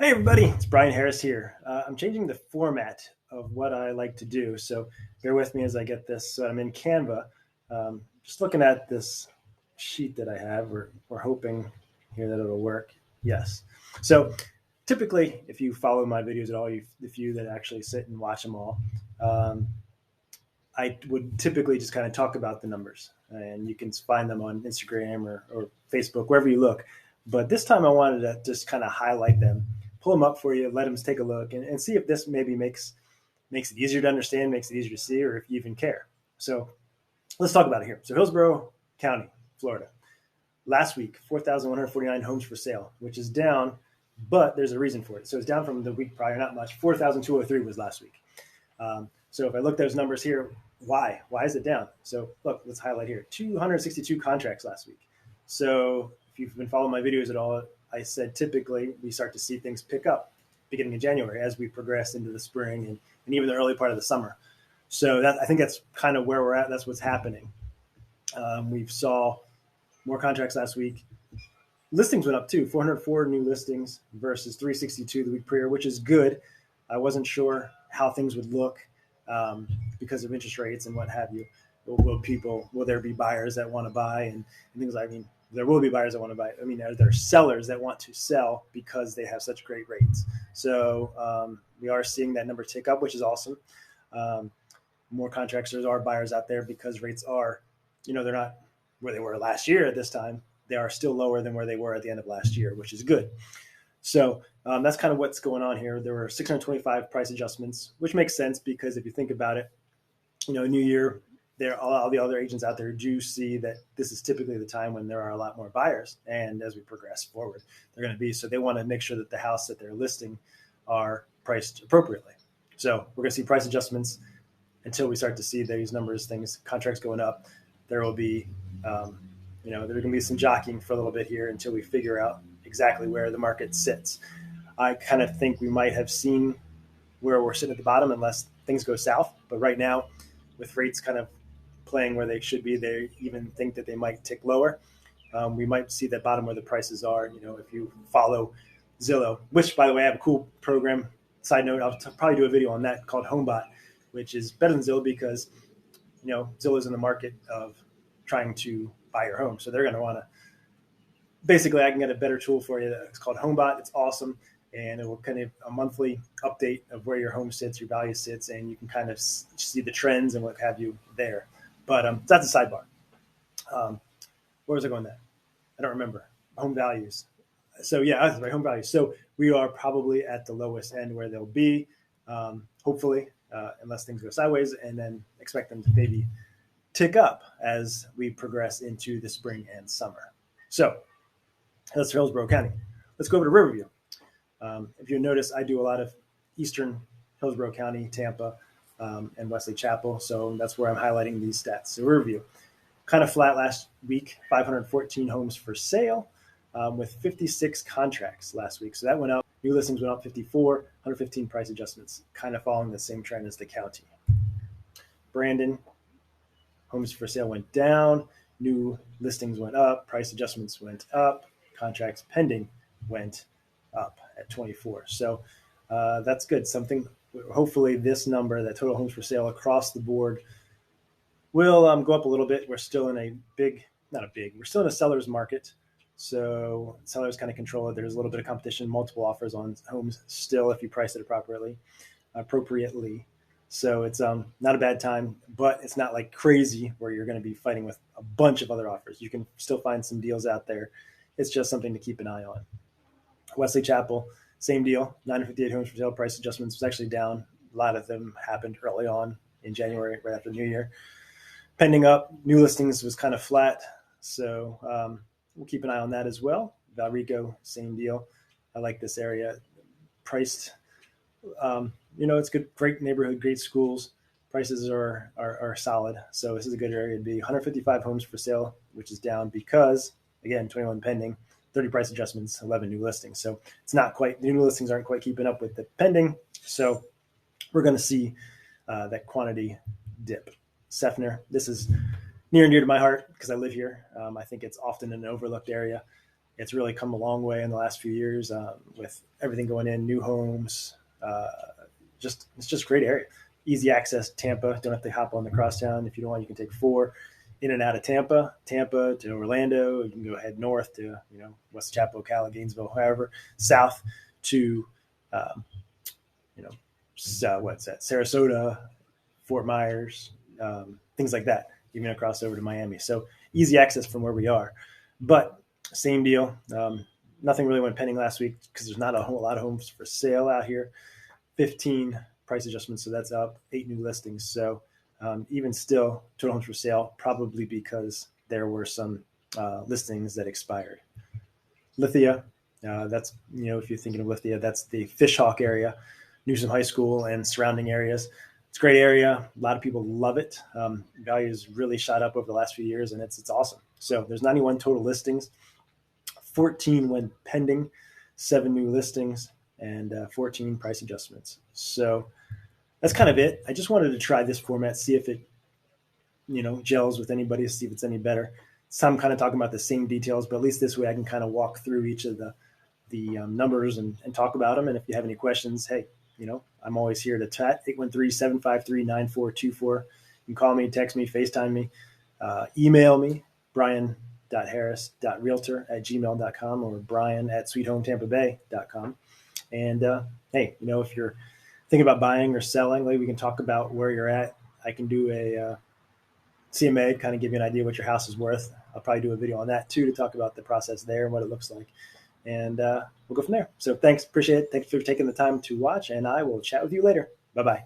Hey everybody, it's Brian Harris here. I'm changing the format of what I like to do, so bear with me as I get this. So I'm in Canva, just looking at this sheet that I have. We're hoping here that it'll work. Yes. So typically, if you follow my videos at all, the few that actually sit and watch them all, um, I would typically just kind of talk about the numbers, and you can find them on Instagram or Facebook, wherever you look. But this time I wanted to just kind of highlight them, pull them up for you, let them take a look, and see if this maybe makes it easier to understand, makes it easier to see, or if you even care. So let's talk about it here. So Hillsborough County, Florida. Last week, 4,149 homes for sale, which is down, but there's a reason for it. So it's down from the week prior, not much. 4,203 was last week. So if I look at those numbers here, why? Why is it down? So look, let's highlight here. 262 contracts last week. So if you've been following my videos at all, I said typically we start to see things pick up beginning of January as we progress into the spring and even the early part of the summer. So I think that's kind of where we're at. That's what's happening. We saw more contracts last week. Listings went up too, 404 new listings versus 362 the week prior, which is good. I wasn't sure how things would look because of interest rates and what have you. Will there be buyers that want to buy and things like, there will be buyers that want to buy. Are there sellers that want to sell because they have such great rates? So we are seeing that number tick up, which is awesome. More contracts, there are buyers out there because rates are, they're not where they were last year at this time. They are still lower than where they were at the end of last year, which is good. So that's kind of what's going on here. There were 625 price adjustments, which makes sense because if you think about it, new year, all the other agents out there do see that this is typically the time when there are a lot more buyers. And as we progress forward, they're going to be. So they want to make sure that the house that they're listing are priced appropriately. So we're going to see price adjustments until we start to see these numbers, contracts going up. There will be, there's going to be some jockeying for a little bit here until we figure out exactly where the market sits. I kind of think we might have seen where we're sitting at the bottom unless things go south. But right now, with rates kind of playing where they should be, they even think that they might tick lower. We might see that bottom where the prices are. If you follow Zillow, which, by the way, I have a cool program. Side note, I'll probably do a video on that called HomeBot, which is better than Zillow because, Zillow's in the market of trying to buy your home. So they're going to want to, basically, I can get a better tool for you. It's called HomeBot. It's awesome. And it will kind of a monthly update of where your home sits, your value sits, and you can kind of see the trends and what have you there. But that's a sidebar. Where was I going with that? I don't remember. Home values. So yeah, that's right, home values. So we are probably at the lowest end where they'll be, hopefully, unless things go sideways, and then expect them to maybe tick up as we progress into the spring and summer. So that's Hillsborough County. Let's go over to Riverview. If you notice, I do a lot of eastern Hillsborough County, Tampa, and Wesley Chapel. So that's where I'm highlighting these stats. So Riverview, kind of flat last week, 514 homes for sale with 56 contracts last week. So that went up. New listings went up 54, 115 price adjustments, kind of following the same trend as the county. Brandon, homes for sale went down. New listings went up. Price adjustments went up. Contracts pending went up at 24. So that's good. Hopefully this number, that total homes for sale across the board, will go up a little bit. We're still in we're still in a seller's market. So sellers kind of control it. There's a little bit of competition, multiple offers on homes still if you price it appropriately. So it's not a bad time, but it's not like crazy where you're going to be fighting with a bunch of other offers. You can still find some deals out there. It's just something to keep an eye on. Wesley Chapel, same deal, 958 homes for sale. Price adjustments was actually down. A lot of them happened early on in January, right after the New Year. Pending up, new listings was kind of flat. So we'll keep an eye on that as well. Valrico, same deal. I like this area. Priced, it's good, great neighborhood, great schools. Prices are solid. So this is a good area to be. 155 homes for sale, which is down because, again, 21 pending. 30 price adjustments, 11 new listings. So it's not quite, the new listings aren't quite keeping up with the pending. So we're going to see that quantity dip. Seffner, this is near and dear to my heart because I live here. I think it's often an overlooked area. It's really come a long way in the last few years with everything going in, new homes. It's just a great area. Easy access to Tampa. Don't have to hop on the crosstown. If you don't want, you can take 4 in and out of Tampa to Orlando. You can go head north to Wesley Chapel, Ocala, Gainesville, however, south to what's that? Sarasota, Fort Myers, things like that. Even across over to Miami. So easy access from where we are. But same deal. Nothing really went pending last week because there's not a whole lot of homes for sale out here. 15 price adjustments, so that's up. 8 new listings. So even still, total homes for sale, probably because there were some listings that expired. Lithia, that's, if you're thinking of Lithia, that's the Fishhawk area, Newsom High School and surrounding areas. It's a great area. A lot of people love it. Value has really shot up over the last few years, and it's awesome. So there's 91 total listings, 14 went pending, 7 new listings, and 14 price adjustments. So that's kind of it. I just wanted to try this format, see if it, gels with anybody, see if it's any better. So I'm kind of talking about the same details, but at least this way I can kind of walk through each of the numbers and talk about them. And if you have any questions, hey, I'm always here to chat. 813-753-9424. You can call me, text me, FaceTime me, email me, brian.harris.realtor@gmail.com or brian@sweethometampabay.com. And hey, if you're thinking about buying or selling, maybe we can talk about where you're at. I can do a CMA, kind of give you an idea what your house is worth. I'll probably do a video on that too to talk about the process there and what it looks like. And we'll go from there. So thanks. Appreciate it. Thanks for taking the time to watch, and I will chat with you later. Bye-bye.